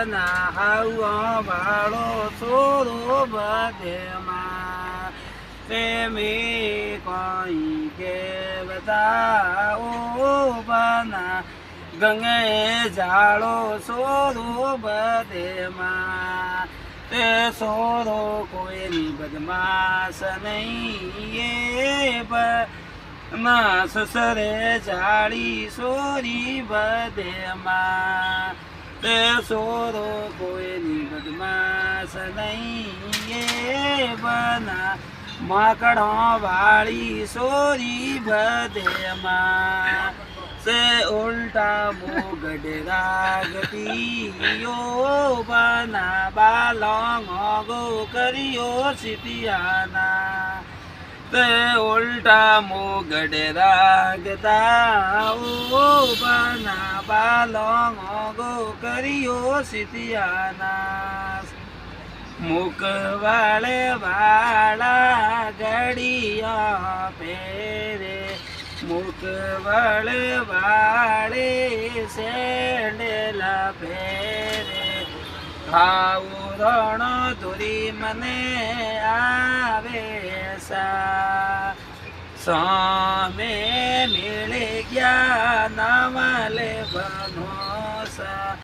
બના હાવા વાળો છોરો બધેમાં તે મેં કોઈ કે બતાવો બના ગંગે જાળો સોરો બધેમાં તે સોરો કોઈની બદમાશ નહીં ના સસરે જાળી સોરી બધેમાં તે સોરો કોઈની બદમાશ નહીં બના માકડો વાળી સોરી બધેમાં से उल्टा मुगड रागतियो बना बालों गो करियो सितियाना से उल्टा मुगड रागता ओ बना बालों गो करियो सितियाना मुख वाले वाला गड़िया पेरे मुख वाले वाले सेंडेला फेरे खाऊ रण तुरी मने आवे सा सामे मिल गया नवले